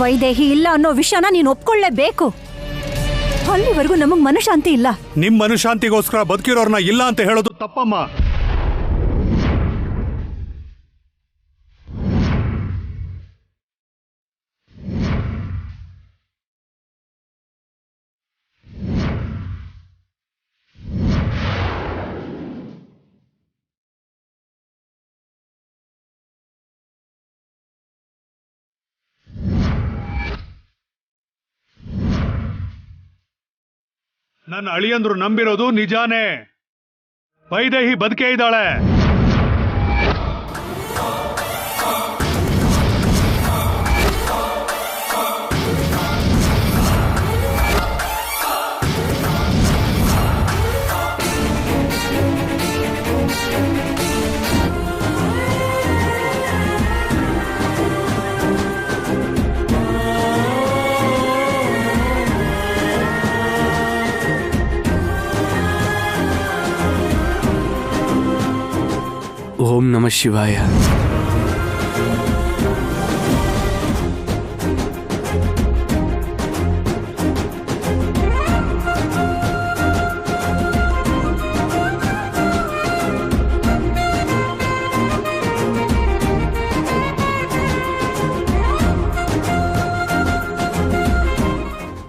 ವೈದೇಹಿ ಇಲ್ಲ ಅನ್ನೋ ವಿಷಯನ ನೀನು ಒಪ್ಕೊಳ್ಳೇಬೇಕು. ಅಲ್ಲಿವರೆಗೂ ನಮಗ್ ಮನಶಾಂತಿ ಇಲ್ಲ. ನಿಮ್ ಮನಶಾಂತಿಗೋಸ್ಕರ ಬದುಕಿರೋರ್ನ ಇಲ್ಲ ಅಂತ ಹೇಳೋದು ತಪ್ಪಮ್ಮ. ನನ್ನ ಅಳಿಯಂದ್ರು ನಂಬಿರೋದು ನಿಜಾನೇ. ವೈದೇಹಿ ಬದುಕೇ ಇದ್ದಾಳೆ. ಓಂ ನಮಃ ಶಿವಾಯ.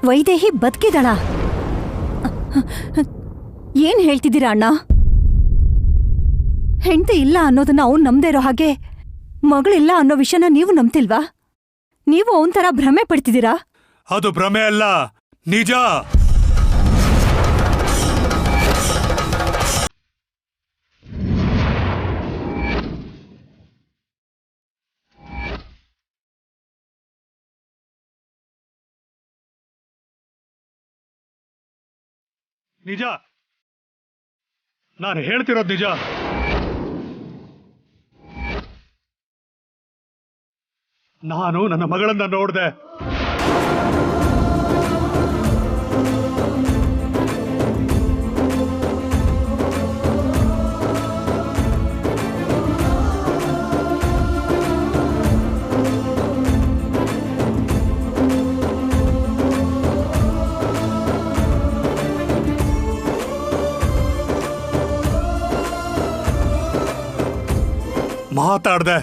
ವೈದೇಹಿ ಬದುಕಿದಳ? ಏನ್ ಹೇಳ್ತಿದ್ದೀರಾ ಅಣ್ಣ? ಹೆಂಡತಿ ಇಲ್ಲ ಅನ್ನೋದನ್ನ ಅವ್ನು ನಂಬದೇ ಇರೋ ಹಾಗೆ ಮಗಳಿಲ್ಲ ಅನ್ನೋ ವಿಷಯನ ನೀವು ನಂಬ್ತಿಲ್ವಾ? ನೀವು ಅವನ್ ತರ ಭ್ರಮೆ ಪಡ್ತಿದ್ದೀರಾ? ಅದು ಭ್ರಮೆ ಅಲ್ಲ, ನಿಜ. ನಿಜ, ನಾನು ಹೇಳ್ತಿರೋದು ನಿಜ. ನಾನು ನನ್ನ ಮಗಳನ್ನ ನೋಡ್ದೆ. ಮಾತಾಡ್ದೆ.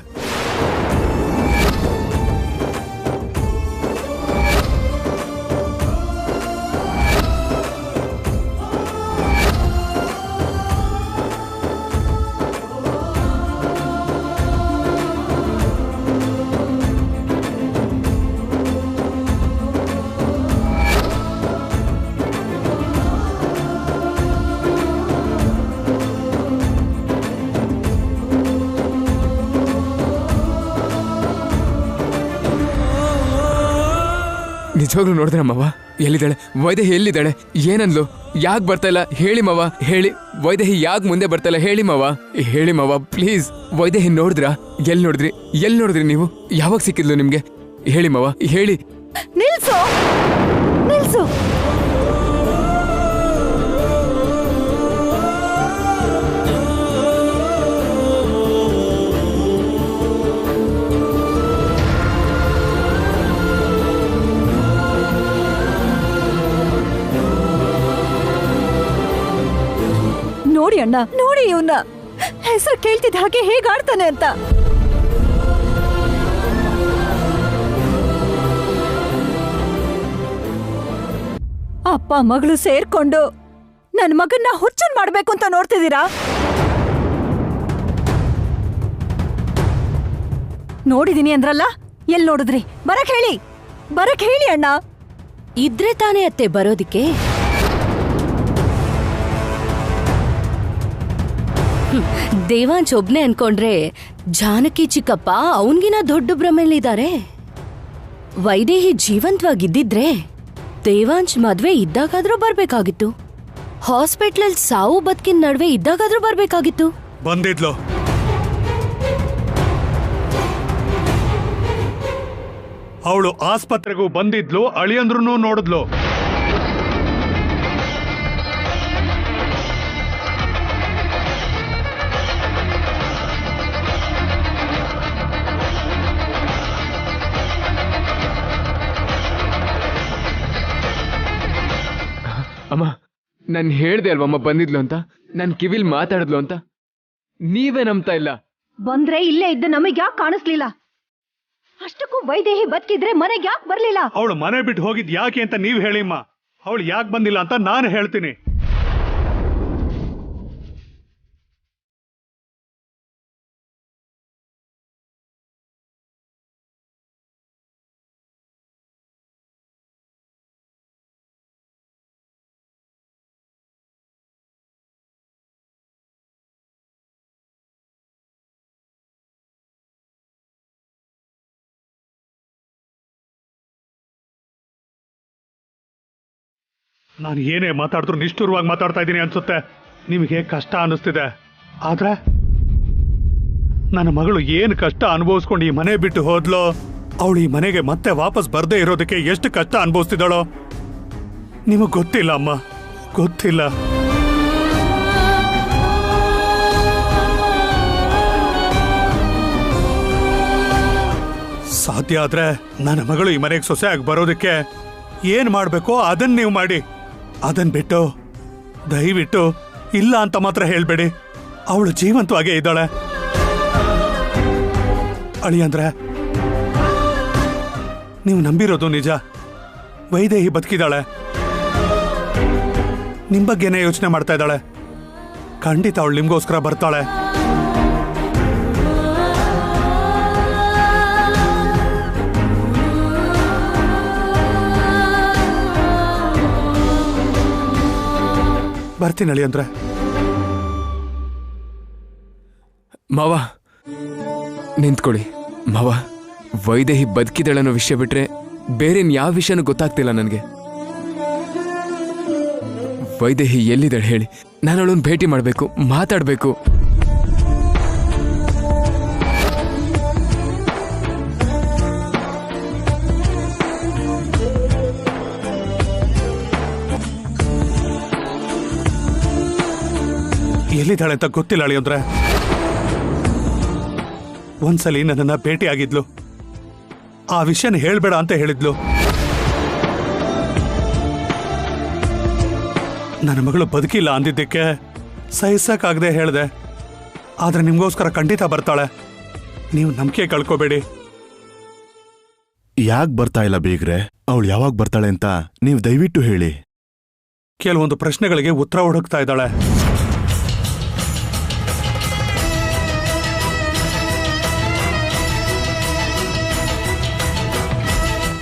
ನಿಜವಾಗ್ಲೂ ನೋಡಿದ್ರೆ ಮವ ಎಲ್ಲಿದ್ದಾಳೆ? ವೈದೇಹಿ ಎಲ್ಲಿದ್ದಾಳೆ? ಏನಂದ್ಲು? ಯಾಕೆ ಬರ್ತಾ ಇಲ್ಲ ಹೇಳಿ ಮವ, ಹೇಳಿ. ವೈದೇಹಿ ಯಾಕೆ ಮುಂದೆ ಬರ್ತಾ ಇಲ್ಲ ಹೇಳಿ ಮವ, ಹೇಳಿ ಮವ ಪ್ಲೀಸ್. ವೈದೇಹಿ ನೋಡಿದ್ರಾ? ಎಲ್ಲಿ ನೋಡಿದ್ರಿ ನೀವು? ಯಾವಾಗ ಸಿಕ್ಕಿದ್ಲು ನಿಮ್ಗೆ? ಹೇಳಿ ಮವ, ಹೇಳಿ. ನಿಲ್ಸು, ನಿಲ್ಸು. ನೋಡಿ ಅಣ್ಣ, ನೋಡಿ ಇವನ್ನ. ಹೆಸರು ಕೇಳ್ತಿದ್ದ ಹಾಗೆ ಹೇಗಾಡ್ತಾನೆ ಅಂತ. ಅಪ್ಪ ಮಗಳು ಸೇರ್ಕೊಂಡು ನನ್ನ ಮಗನ್ನ ಹುಚ್ಚನ್ ಮಾಡ್ಬೇಕು ಅಂತ ನೋಡ್ತಿದ್ದೀರಾ? ನೋಡಿದೀನಿ ಅಂದ್ರಲ್ಲ, ಎಲ್ ನೋಡಿದ್ರಿ? ಬರಕ್ ಹೇಳಿ ಅಣ್ಣ. ಇದ್ರೆ ತಾನೇ ಅತ್ತೆ ಬರೋದಿಕ್ಕೆ. ದೇವಾಂಶ್ ಒಬ್ನೇ ಅನ್ಕೊಂಡ್ರೆ ಜಾನಕಿ ಚಿಕ್ಕಪ್ಪ ಅವನ್ಗಿನ ದೊಡ್ಡ ಭ್ರಮೆಲಿದ್ದಾರೆ. ವೈದೇಹಿ ಜೀವಂತವಾಗಿದ್ದಿದ್ರೆ ದೇವಾಂಶ್ ಮದ್ವೆ ಇದ್ದಾಗಾದ್ರೂ ಬರ್ಬೇಕಾಗಿತ್ತು. ಹಾಸ್ಪಿಟ್ಲಲ್ಲಿ ಸಾವು ಬದುಕಿನ ನಡುವೆ ಇದ್ದಾಗಾದ್ರೂ ಬರ್ಬೇಕಾಗಿತ್ತು. ಬಂದಿದ್ಲು. ಅವಳು ಆಸ್ಪತ್ರೆಗೂ ಬಂದಿದ್ಲು, ಅಳಿಯಂದ್ರೂ ನೋಡಿದ್ಲು. ನಾನು ಹೇಳ್ದೆ ಅಲ್ವಮ್ಮ ಬಂದಿದ್ಲು ಅಂತ, ನನ್ನ ಕಿವಿಲ್ ಮಾತಾಡಿದ್ಲು ಅಂತ. ನೀವೇ ನಂಬ್ತಾ ಇಲ್ಲ. ಬಂದ್ರೆ ಇಲ್ಲೇ ಇದ್ದ ನಮಗ್ ಯಾಕೆ ಕಾಣಿಸ್ಲಿಲ್ಲ? ಅಷ್ಟಕ್ಕೂ ವೈದೇಹಿ ಬದುಕಿದ್ರೆ ಮನೆಗೆ ಯಾಕೆ ಬರ್ಲಿಲ್ಲ? ಅವಳು ಮನೆ ಬಿಟ್ಟು ಹೋಗಿದ್ ಯಾಕೆ ಅಂತ ನೀವ್ ಹೇಳಿಮ್ಮ. ಅವಳು ಯಾಕೆ ಬಂದಿಲ್ಲ ಅಂತ ನಾನು ಹೇಳ್ತೀನಿ. ನಾನು ಏನೇ ಮಾತಾಡಿದ್ರು ನಿಷ್ಠುರವಾಗಿ ಮಾತಾಡ್ತಾ ಇದ್ದೀನಿ ಅನ್ಸುತ್ತೆ. ನಿಮಗೆ ಕಷ್ಟ ಅನ್ನಿಸ್ತಿದೆ. ಆದ್ರೆ ನನ್ನ ಮಗಳು ಏನು ಕಷ್ಟ ಅನುಭವಿಸ್ಕೊಂಡು ಈ ಮನೆ ಬಿಟ್ಟು ಹೋದ್ಲೋ, ಅವಳು ಈ ಮನೆಗೆ ಮತ್ತೆ ವಾಪಸ್ ಬರ್ದೇ ಇರೋದಕ್ಕೆ ಎಷ್ಟು ಕಷ್ಟ ಅನುಭವಿಸ್ತಿದ್ದಾಳೋ ನಿಮಗ್ ಗೊತ್ತಿಲ್ಲ ಅಮ್ಮ, ಗೊತ್ತಿಲ್ಲ. ಸಾಧ್ಯ ಆದ್ರೆ ನನ್ನ ಮಗಳು ಈ ಮನೆಗೆ ಸೊಸೆಯಾಗಿ ಬರೋದಕ್ಕೆ ಏನ್ ಮಾಡ್ಬೇಕೋ ಅದನ್ನ ನೀವು ಮಾಡಿ. ಅದನ್ ಬಿಟ್ಟು ದಯವಿಟ್ಟು ಇಲ್ಲ ಅಂತ ಮಾತ್ರ ಹೇಳ್ಬೇಡಿ. ಅವಳು ಜೀವಂತವಾಗೇ ಇದ್ದಾಳೆ. ಅಳಿಯಂದ್ರೆ ನೀವು ನಂಬಿರೋದು ನಿಜ. ವೈದೇಹಿ ಬದುಕಿದ್ದಾಳೆ, ನಿಮ್ ಬಗ್ಗೆನೇ ಯೋಚನೆ ಮಾಡ್ತಾ ಇದ್ದಾಳೆ. ಖಂಡಿತ ಅವಳು ನಿಮ್ಗೋಸ್ಕರ ಬರ್ತಾಳೆ. ಬರ್ತೀನಿ ಅಳಿಯಂದ್ರೆ. ಮಾವ ನಿಂತ್ಕೊಳ್ಳಿ. ಮಾವ, ವೈದೇಹಿ ಬದುಕಿದಳನ್ನೋ ವಿಷಯ ಬಿಟ್ರೆ ಬೇರೆ ಯಾವ ವಿಷಯನೂ ಗೊತ್ತಾಗ್ತಿಲ್ಲ ನನಗೆ. ವೈದೇಹಿ ಎಲ್ಲಿದ್ದಾಳೆ ಹೇಳಿ, ನಾನು ಅವಳನ್ನು ಭೇಟಿ ಮಾಡಬೇಕು, ಮಾತಾಡಬೇಕು. ಎಲ್ಲಿದ್ದಾಳೆ ಅಂತ ಗೊತ್ತಿಲ್ಲ ಅಳಿಯಂದ್ರೆ. ಒಂದ್ಸಲಿ ನನ್ನನ್ನ ಭೇಟಿ ಆಗಿದ್ಲು. ಆ ವಿಷಯನ ಹೇಳ್ಬೇಡ ಅಂತ ಹೇಳಿದ್ಲು. ನನ್ನ ಮಗಳು ಬದುಕಿಲ್ಲ ಅಂದಿದ್ದಕ್ಕೆ ಸಹಿಸಕ್ಕಾಗದೆ ಹೇಳ್ದೆ. ಆದ್ರೆ ನಿಮ್ಗೋಸ್ಕರ ಖಂಡಿತ ಬರ್ತಾಳೆ. ನೀವು ನಂಬಿಕೆ ಕಳ್ಕೋಬೇಡಿ. ಯಾಕೆ ಬರ್ತಾ ಇಲ್ಲ ಬೀಗ್ರೆ? ಅವಳು ಯಾವಾಗ ಬರ್ತಾಳೆ ಅಂತ ನೀವು ದಯವಿಟ್ಟು ಹೇಳಿ. ಕೆಲವೊಂದು ಪ್ರಶ್ನೆಗಳಿಗೆ ಉತ್ತರ ಹುಡುಕ್ತಾ ಇದ್ದಾಳೆ.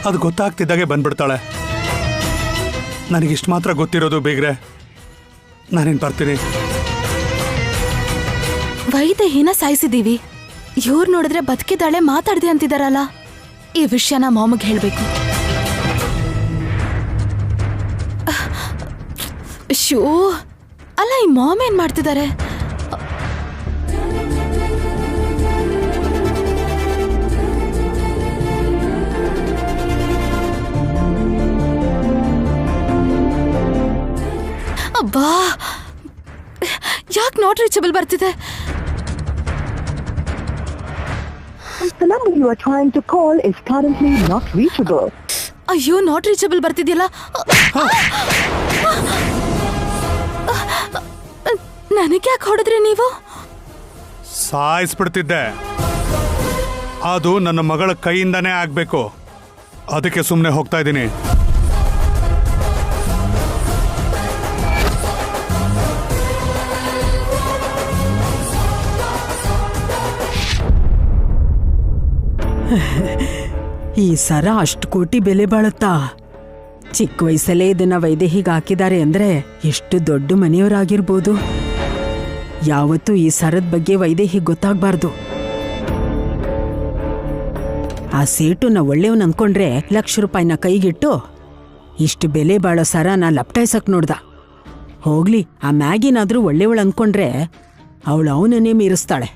ಅದು ಗೊತ್ತಾಗ್ತಿದ್ದಾಗೆ ಬಂದ್ಬಿಡ್ತಾಳೆ. ನನಗಿಷ್ಟು ಮಾತ್ರ ಗೊತ್ತಿರೋದು ಬೇಗ್ರೆ. ನಾನೇನ್ ಬರ್ತೀನಿ. ವೈದೇಹಿನ ಸಾಯಿಸಿದೀವಿ. ಇವ್ರು ನೋಡಿದ್ರೆ ಬದುಕಿದಾಳೆ ಮಾತಾಡ್ದೆ ಅಂತಿದಾರಲ್ಲ. ಈ ವಿಷಯನ ಮಾಮಗೆ ಹೇಳ್ಬೇಕು. ಶೋ ಅಲ್ಲ, ಈ ಮಾಮ್ ಏನ್ ಮಾಡ್ತಿದ್ದಾರೆ? ಅಬ್ಬಾ, ಯಾಕೆ ನಾಟ್ ರೀಚಬಲ್ ಬರ್ತಿದೆ? The number you are trying to call is currently not reachable. ಅಯ್ಯೋ, ನಾಟ್ ರೀಚಬಲ್ ಬರ್ತಿದ್ಯಲ್ಲ. ನನಗೆ ಯಾಕೆ ಹೊಡೆದ್ರಿ ನೀವು? ಸಾಯಿಸ್ಬಿಡ್ತಿದ್ದೆ. ಅದು ನನ್ನ ಮಗಳ ಕೈಯಿಂದನೇ ಆಗ್ಬೇಕು. ಅದಕ್ಕೆ ಸುಮ್ಮನೆ ಹೋಗ್ತಾ ಇದ್ದೀನಿ. ಈ ಸರ ಅಷ್ಟು ಕೋಟಿ ಬೆಲೆ ಬಾಳುತ್ತಾ? ಚಿಕ್ಕ ವಯಸ್ಸಲ್ಲೇ ಇದನ್ನ ವೈದೇಹಿಗೆ ಹಾಕಿದ್ದಾರೆ ಅಂದ್ರೆ ಎಷ್ಟು ದೊಡ್ಡ ಮನೆಯವರಾಗಿರ್ಬೋದು. ಯಾವತ್ತೂ ಈ ಸರದ ಬಗ್ಗೆ ವೈದೇಹಿಗೆ ಗೊತ್ತಾಗ್ಬಾರ್ದು. ಆ ಸೇಟುನ ಒಳ್ಳೆಯವನ್ ಅನ್ಕೊಂಡ್ರೆ ₹1,00,000 ಕೈಗಿಟ್ಟು ಇಷ್ಟು ಬೆಲೆ ಬಾಳೋ ಸರನ ಲಪ್ಟಾಯ್ಸಕ್ ನೋಡ್ದ. ಹೋಗ್ಲಿ, ಆ ಮ್ಯಾಗಿನಾದ್ರೂ ಒಳ್ಳೆಯವಳು ಅನ್ಕೊಂಡ್ರೆ ಅವಳು ಅವನನ್ನೇ ಮೀರಿಸ್ತಾಳೆ.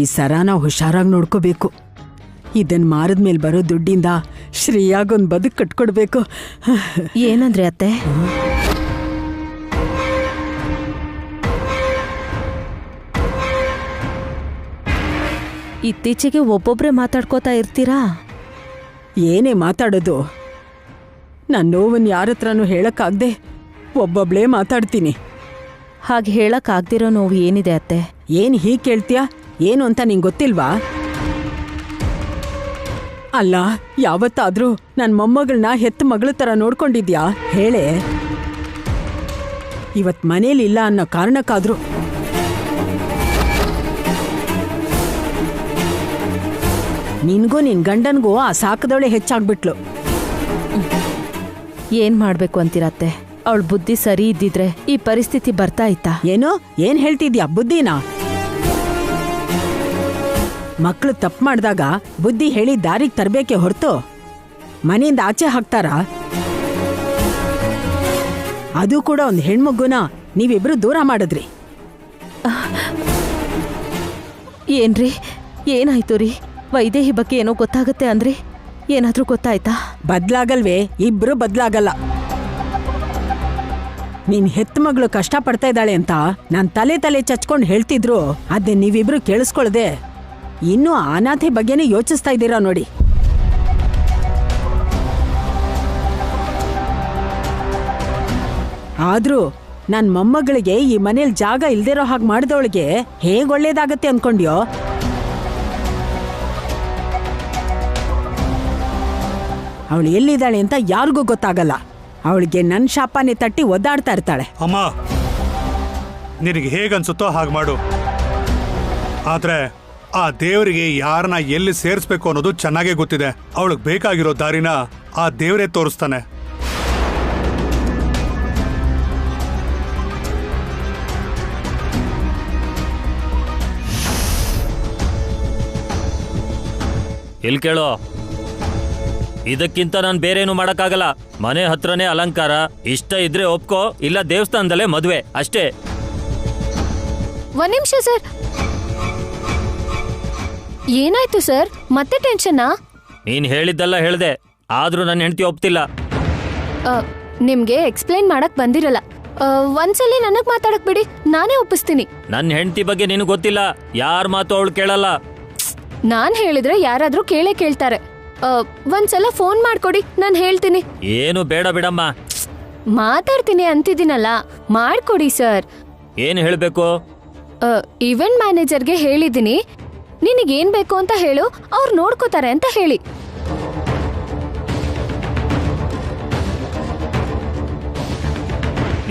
ಈ ಸರನ ಹುಷಾರಾಗಿ ನೋಡ್ಕೋಬೇಕು. ಇದನ್ ಮಾರದ್ಮೇಲೆ ಬರೋ ದುಡ್ಡಿಂದ ಶ್ರೀಯಾಗೊಂದು ಬದುಕು ಕಟ್ಕೊಡ್ಬೇಕು. ಏನಂದ್ರೆ ಅತ್ತೆ? ಇತ್ತೀಚೆಗೆ ಒಬ್ಬೊಬ್ರೆ ಮಾತಾಡ್ಕೋತಾ ಇರ್ತೀರಾ? ಏನೇ ಮಾತಾಡೋದು? ನನ್ನ ನೋವನ್ನು ಯಾರ ಹತ್ರನೂ ಹೇಳಕ್ಕಾಗ್ದೆ ಒಬ್ಬೊಬ್ಳೇ ಮಾತಾಡ್ತೀನಿ. ಹಾಗೆ ಹೇಳಕ್ ಆಗ್ದಿರೋ ನೋವು ಏನಿದೆ ಅತ್ತೆ? ಏನ್ ಹೀಗ್ ಕೇಳ್ತೀಯ? ಏನು ಅಂತ ನಿಂಗೆ ಗೊತ್ತಿಲ್ವಾ? ಅಲ್ಲ, ಯಾವತ್ತಾದ್ರೂ ನನ್ ಮೊಮ್ಮಗಳನ್ನ ಹೆತ್ತ ಮಗಳ ತರ ನೋಡ್ಕೊಂಡಿದ್ಯಾ ಹೇಳೆ? ಇವತ್ ಮನೇಲಿಲ್ಲ ಅನ್ನೋ ಕಾರಣಕ್ಕಾದ್ರೂ ನಿನ್ಗೂ ನಿನ್ ಗಂಡನ್ಗೂ ಆ ಸಾಕದವಳೆ ಹೆಚ್ಚಾಗ್ಬಿಟ್ಲು. ಏನ್ ಮಾಡ್ಬೇಕು ಅಂತೀರತ್ತೆ? ಅವಳ ಬುದ್ಧಿ ಸರಿ ಇದ್ದಿದ್ರೆ ಈ ಪರಿಸ್ಥಿತಿ ಬರ್ತಾ ಇತ್ತಾ? ಏನೋ ಏನ್ ಹೇಳ್ತಿದ್ಯಾ? ಬುದ್ಧಿನ? ಮಕ್ಳು ತಪ್ಪು ಮಾಡಿದಾಗ ಬುದ್ಧಿ ಹೇಳಿ ದಾರಿಗೆ ತರಬೇಕೆ ಹೊರತು ಮನೆಯಿಂದ ಆಚೆ ಹಾಕ್ತಾರ? ಅದು ಕೂಡ ಒಂದು ಹೆಣ್ಮಗುನ ನೀವಿಬ್ರು ದೂರ ಮಾಡಿದ್ರಿ. ಏನ್ರಿ, ಏನಾಯ್ತು ರೀ? ವೈದೇಹಿ ಬಗ್ಗೆ ಏನೋ ಗೊತ್ತಾಗತ್ತೆ ಅಂದ್ರಿ, ಏನಾದ್ರೂ ಗೊತ್ತಾಯ್ತಾ? ಬದ್ಲಾಗಲ್ವೇ? ಇಬ್ರು ಬದ್ಲಾಗಲ್ಲ. ನೀನ್ ಹೆತ್ತ ಮಗಳು ಕಷ್ಟ ಪಡ್ತಾ ಇದ್ದಾಳೆ ಅಂತ ನಾನ್ ತಲೆ ಚಚ್ಕೊಂಡು ಹೇಳ್ತಿದ್ರು ಅದೇ ನೀವಿಬ್ರು ಕೇಳಿಸ್ಕೊಳ್ದೆ ಇನ್ನೂ ಅನಾಥೆ ಬಗ್ಗೆನೇ ಯೋಚಿಸ್ತಾ ಇದ್ದೀರಾ ನೋಡಿ. ಆದ್ರೂ ನನ್ ಮೊಮ್ಮಗಳಿಗೆ ಈ ಮನೇಲಿ ಜಾಗ ಇಲ್ದಿರೋ ಹಾಗೆ ಮಾಡಿದವಳಿಗೆ ಹೇಗ್ ಒಳ್ಳೇದಾಗತ್ತೆ ಅನ್ಕೊಂಡ್ಯೋ? ಅವಳು ಎಲ್ಲಿದ್ದಾಳೆ ಅಂತ ಯಾರಿಗೂ ಗೊತ್ತಾಗಲ್ಲ. ಅವಳಿಗೆ ನನ್ ಶಾಪಾನೆ ತಟ್ಟಿ ಒದ್ದಾಡ್ತಾ ಇರ್ತಾಳೆ. ಅಮ್ಮ, ನಿನಗೆ ಹೇಗನ್ಸುತ್ತೋ ಹಾಗೆ ಮಾಡು. ಆದ್ರೆ ಆ ದೇವರಿಗೆ ಯಾರನ್ನ ಎಲ್ಲಿ ಸೇರಿಸ್ಬೇಕು ಅನ್ನೋದು ಚೆನ್ನಾಗೇ ಗೊತ್ತಿದೆ. ಅವಳಿಗೆ ಬೇಕಾಗಿರೋ ದಾರಿನ ಆ ದೇವರೇ ತೋರಿಸ್ತಾನೆ. ಇಲ್ಲಿ ಕೇಳೋ, ಇದಕ್ಕಿಂತ ನಾನು ಬೇರೇನು ಮಾಡಕ್ಕಾಗಲ್ಲ. ಮನೆ ಹತ್ರನೇ ಅಲಂಕಾರ, ಇಷ್ಟ ಇದ್ರೆ ಒಪ್ಕೋ, ಇಲ್ಲ ದೇವಸ್ಥಾನದಲ್ಲೇ ಮದುವೆ ಅಷ್ಟೇ. ಒಂದ್ ನಿಮಿಷ ಸರ್, ಏನಾಯ್ತು ಸರ್? ಮತ್ತೆ ಟೆನ್ಷನ್ನಾ? ನೀನ್ ಹೇಳಿದ್ದೆಲ್ಲ ಹೇಳ್ದೆ, ಆದ್ರೂ ನನ್ನ ಹೆಂಡತಿ ಒಪ್ತಿಲ್ಲ. ನಿಮ್ಗೆ ಎಕ್ಸ್ಪ್ಲೈನ್ ಮಾಡಕ್ ಬಂದಿರಲ್ಲ. ಒಂದ್ಸಲಿ ನನಗ್ ಮಾತಾಡಕ್ ಬಿಡಿ, ನಾನೇ ಒಪ್ಪಿಸ್ತೀನಿ. ನನ್ನ ಹೆಂಡತಿ ಬಗ್ಗೆ ನಿನಗೆ ಗೊತ್ತಿಲ್ಲ, ಯಾರ ಮಾತು ಅವಳು ಕೇಳಲ್ಲ. ನಾನ್ ಹೇಳಿದ್ರೆ ಯಾರಾದ್ರೂ ಕೇಳ್ತಾರೆ. ಒಂದ್ಸಲ ಫೋನ್ ಮಾಡ್ಕೊಡಿ, ನಾನ್ ಹೇಳ್ತೀನಿ. ಏನು ಬೇಡ ಬಿಡಮ್ಮ. ಮಾತಾಡ್ತೀನಿ ಅಂತಿದ್ದೀನಲ್ಲ, ಮಾಡ್ಕೊಡಿ ಸರ್. ಏನು ಹೇಳ್ಬೇಕು? ಇವೆಂಟ್ ಮ್ಯಾನೇಜರ್ಗೆ ಹೇಳಿದ್ದೀನಿ, ನಿನಗೇನ್ ಬೇಕು ಅಂತ ಹೇಳು, ಅವ್ರು ನೋಡ್ಕೋತಾರೆ ಅಂತ ಹೇಳಿ.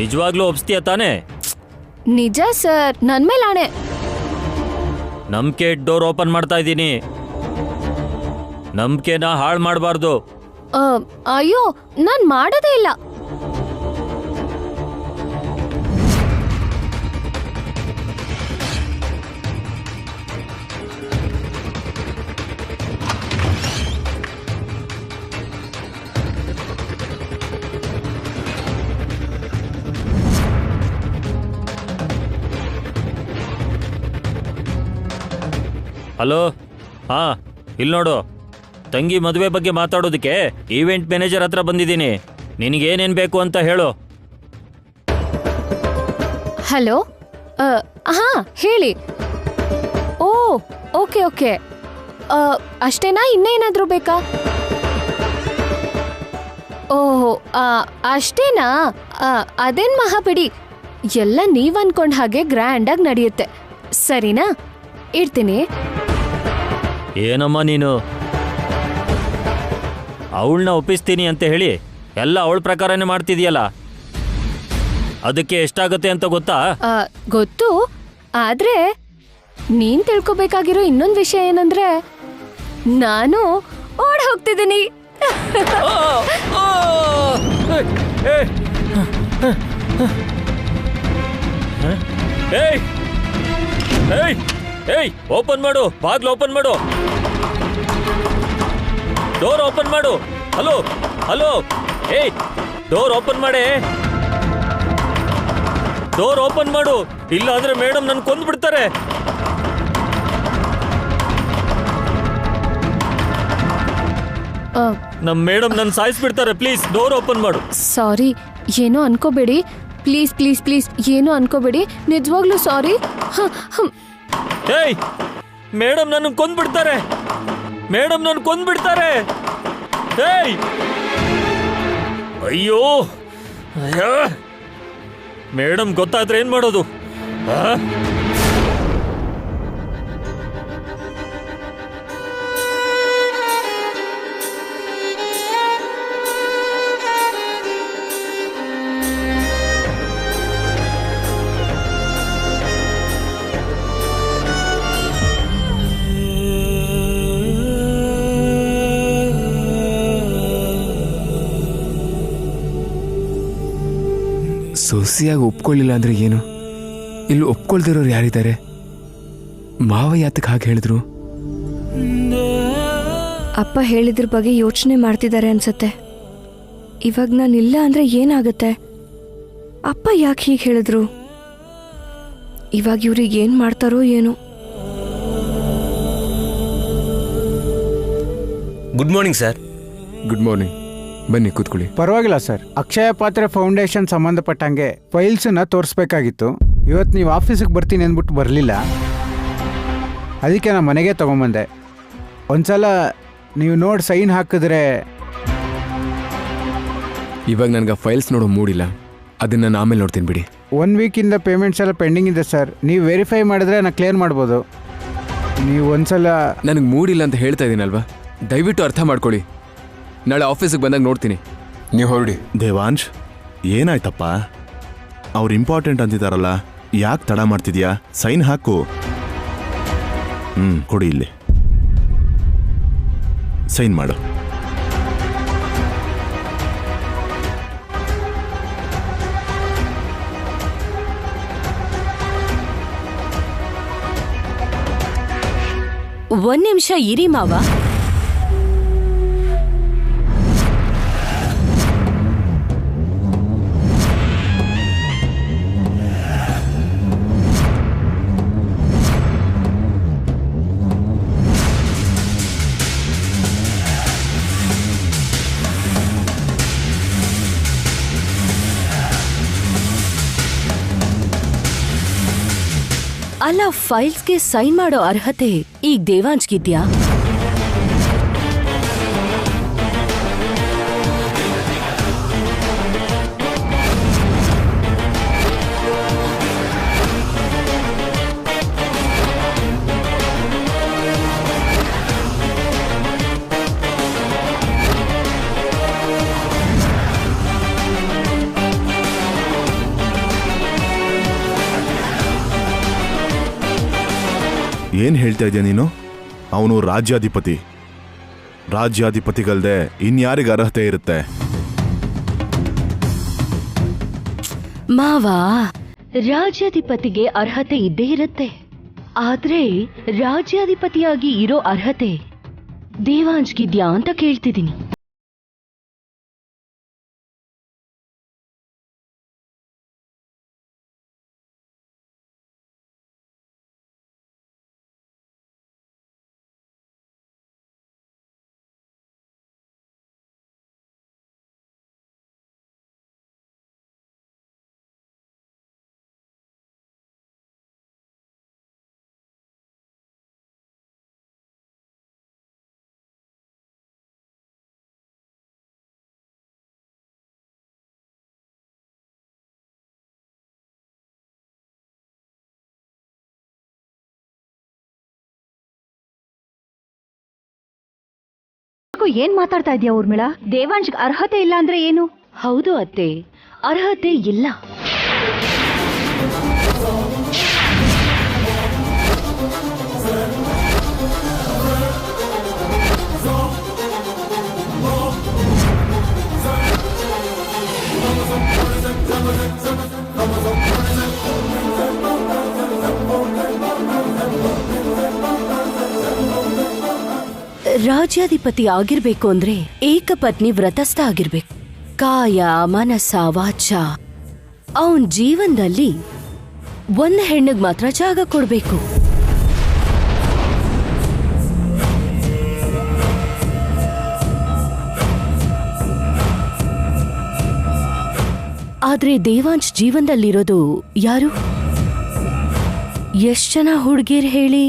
ನಿಜವಾಗ್ಲೂ ಒಪ್ಸ್ತೀಯ ತಾನೆ? ನಿಜ ಸರ್, ನನ್ ಮೇಲೆ ಆಣೆ. ನಂಬಿಕೆ ಡೋರ್ ಓಪನ್ ಮಾಡ್ತಾ ಇದ್ದೀನಿ, ನಂಬಿಕೆನ ಹಾಳು ಮಾಡಬಾರ್ದು. ಅಯ್ಯೋ, ನಾನ್ ಮಾಡೋದೇ ಇಲ್ಲ. ಹಲೋ, ಹಾ, ಇಲ್ಲಿ ನೋಡು, ತಂಗಿ ಮದುವೆ ಬಗ್ಗೆ ಮಾತಾಡೋದಕ್ಕೆ ಈವೆಂಟ್ ಮ್ಯಾನೇಜರ್ ಹತ್ರ ಬಂದಿದ್ದೀನಿ. ನಿನಗೇನೇನು ಬೇಕು ಅಂತ ಹೇಳು. ಹಲೋ, ಹಾ ಹೇಳಿ. ಓ, ಓಕೆ ಓಕೆ. ಅಷ್ಟೇನಾ? ಇನ್ನೇನಾದ್ರೂ ಬೇಕಾ? ಓಹೋ, ಅಷ್ಟೇನಾ? ಅದೇನ್ ಮಹಾಬಿಡಿ, ಎಲ್ಲ ನೀವ್ ಅನ್ಕೊಂಡ್ ಹಾಗೆ ಗ್ರ್ಯಾಂಡಾಗಿ ನಡೆಯುತ್ತೆ. ಸರಿನಾ? ಇಡ್ತೀನಿ. ಏನಮ್ಮ ನೀನು, ಅವಳನ್ನ ಒಪ್ಪಿಸ್ತೀನಿ ಅಂತ ಹೇಳಿ ಎಲ್ಲ ಅವಳ ಪ್ರಕಾರನೇ ಮಾಡ್ತಿದೀಯಲ್ಲ, ಅದಕ್ಕೆ ಎಷ್ಟಾಗತ್ತೆ ಅಂತ ಗೊತ್ತಾ? ಗೊತ್ತು, ಆದ್ರೆ ನೀನ್ ತಿಳ್ಕೊಬೇಕಾಗಿರೋ ಇನ್ನೊಂದು ವಿಷಯ ಏನಂದ್ರೆ ನಾನು ಓಡ್ ಹೋಗ್ತಿದ್ದೀನಿ. ಓಪನ್ ಮಾಡು, ಬಾಗ್ಲು ಓಪನ್ ಮಾಡು, ಡೋರ್ ಓಪನ್ ಮಾಡು. ಹಲೋ ಹಲೋ, ಏಯ್ ಡೋರ್ ಓಪನ್ ಮಾಡೆ, ಡೋರ್ ಓಪನ್ ಮಾಡು, ಇಲ್ಲ ಅಂದ್ರೆ ಮೇಡಮ್ ನನ್ ಕೊಂದು ಬಿಡ್ತಾರೆ. ನಮ್ ಮೇಡಮ್ ನನ್ ಸಾಯಿಸ್ಬಿಡ್ತಾರೆ, ಪ್ಲೀಸ್ ಡೋರ್ ಓಪನ್ ಮಾಡು. ಸಾರಿ, ಏನೋ ಅನ್ಕೋಬೇಡಿ, ಪ್ಲೀಸ್ ಪ್ಲೀಸ್ ಪ್ಲೀಸ್, ಏನೋ ಅನ್ಕೋಬೇಡಿ, ನಿಜವಾಗ್ಲೂ ಸಾರಿ. ಏಯ್, ಮೇಡಮ್ ನನ್ನ ಕೊಂದ್ಬಿಡ್ತಾರೆ, ಮೇಡಮ್ ನನ್ನ ಕೊಂದ್ಬಿಡ್ತಾರೆ. ಏಯ್, ಅಯ್ಯೋ, ಮೇಡಮ್ ಗೊತ್ತಾದ್ರೆ ಏನ್ ಮಾಡೋದು? ಆ? ಸೊಸೆಯಾಗಿ ಒಪ್ಕೊಳ್ಳಿಲ್ಲ ಅಂದ್ರೆ ಏನು? ಇಲ್ಲಿ ಒಪ್ಕೊಳ್ದಿರೋರು ಯಾರಿದ್ದಾರೆ? ಮಾವ ಯಾತಕ್ಕೆ ಹಾಗೆ ಹೇಳಿದ್ರು? ಅಪ್ಪ ಹೇಳಿದ್ರ ಬಗ್ಗೆ ಯೋಚನೆ ಮಾಡ್ತಿದ್ದಾರೆ ಅನ್ಸತ್ತೆ. ಇವಾಗ ನಾನು ಇಲ್ಲ ಅಂದ್ರೆ ಏನಾಗುತ್ತೆ? ಅಪ್ಪ ಯಾಕೆ ಹೀಗೆ ಹೇಳಿದ್ರು? ಇವಾಗ ಇವ್ರಿಗೆ ಏನ್ ಮಾಡ್ತಾರೋ ಏನೋ. Good morning sir. Good morning. ಬನ್ನಿ ಕೂತ್ಕೊಳ್ಳಿ. ಪರವಾಗಿಲ್ಲ ಸರ್. ಅಕ್ಷಯ ಪಾತ್ರೆ ಫೌಂಡೇಶನ್ ಸಂಬಂಧಪಟ್ಟಂಗೆ ಫೈಲ್ಸನ್ನ ತೋರಿಸ್ಬೇಕಾಗಿತ್ತು. ಇವತ್ತು ನೀವು ಆಫೀಸಿಗೆ ಬರ್ತೀನಿ ಅಂದ್ಬಿಟ್ಟು ಬರಲಿಲ್ಲ, ಅದಕ್ಕೆ ನಾನು ಮನೆಗೆ ತೊಗೊಂಬಂದೆ. ಒಂದ್ಸಲ ನೀವು ನೋಡಿ ಸೈನ್ ಹಾಕಿದ್ರೆ. ಇವಾಗ ನನಗೆ ಫೈಲ್ಸ್ ನೋಡೋ ಮೂಡಿಲ್ಲ, ಅದನ್ನ ನಾನು ಆಮೇಲೆ ನೋಡ್ತೀನಿ ಬಿಡಿ. 1 ವೀಕಿಂದ ಪೇಮೆಂಟ್ಸ್ ಎಲ್ಲ ಪೆಂಡಿಂಗ್ ಇದೆ ಸರ್. ನೀವು ವೆರಿಫೈ ಮಾಡಿದ್ರೆ ನಾನು ಕ್ಲಿಯರ್ ಮಾಡ್ಬೋದು. ನೀವು ಒಂದ್ಸಲ. ನನಗೆ ಮೂಡಿಲ್ಲ ಅಂತ ಹೇಳ್ತಾ ಇದ್ದೀನಲ್ವಾ, ದಯವಿಟ್ಟು ಅರ್ಥ ಮಾಡ್ಕೊಳ್ಳಿ. ನಾಳೆ ಆಫೀಸಿಗೆ ಬಂದಾಗ ನೋಡ್ತೀನಿ, ನೀವು ಹೊರಡಿ. ದೇವಾಂಶ್, ಏನಾಯ್ತಪ್ಪ? ಅವ್ರು ಇಂಪಾರ್ಟೆಂಟ್ ಅಂತಿದಾರಲ್ಲ, ಯಾಕೆ ತಡ ಮಾಡ್ತಿದ್ಯಾ? ಸೈನ್ ಹಾಕು. ಕೊಡಿ, ಇಲ್ಲಿ ಸೈನ್ ಮಾಡು. ಒಂದ್ ನಿಮಿಷ ಇರಿ ಮಾವ. ಅಲ್ಲ, ಫೈಲ್ಸ್ಗೆ ಸೈನ್ ಮಾಡೋ ಅರ್ಹತೆ ಈಗ ದೇವಾಂಶ್ಗಿದ್ಯಾ? ಏನ್ ಹೇಳ್ತಾ ಇದೆಯಾ ನೀನು? ಅವನು ರಾಜ್ಯಾಧಿಪತಿ. ರಾಜ್ಯಾಧಿಪತಿಗಲ್ದೆ ಇನ್ಯಾರಿಗೆ ಅರ್ಹತೆ ಇರುತ್ತೆ? ಮಾವ, ರಾಜ್ಯಾಧಿಪತಿಗೆ ಅರ್ಹತೆ ಇದ್ದೇ ಇರುತ್ತೆ. ಆದ್ರೆ ರಾಜ್ಯಾಧಿಪತಿಯಾಗಿ ಇರೋ ಅರ್ಹತೆ ದೇವಾಂಶ್ಗಿದ್ಯಾ ಅಂತ ಕೇಳ್ತಿದ್ದೀನಿ. ಏನ್ ಮಾತಾಡ್ತಾ ಇದೀಯ ಊರ್ಮಿಳಾ? ದೇವಾಂಶ್ಗೆ ಅರ್ಹತೆ ಇಲ್ಲ ಅಂದ್ರೆ ಏನು? ಹೌದು ಅತ್ತೆ, ಅರ್ಹತೆ ಇಲ್ಲ. ರಾಜ್ಯಾಧಿಪತಿ ಆಗಿರ್ಬೇಕು ಅಂದ್ರೆ ಏಕಪತ್ನಿ ವ್ರತಸ್ಥ ಆಗಿರ್ಬೇಕು. ಕಾಯ ಮನಸ್ಸ ವಾಚ ಅವನ್ ಜೀವನದಲ್ಲಿ ಒಂದ್ ಹೆಣ್ಣಿಗೆ ಮಾತ್ರ ಜಾಗ ಕೊಡ್ಬೇಕು. ಆದ್ರೆ ದೇವಾಂಶ್ ಜೀವನದಲ್ಲಿರೋದು ಯಾರು? ಎಷ್ಟ್ ಜನ ಹುಡುಗಿರ್ ಹೇಳಿ?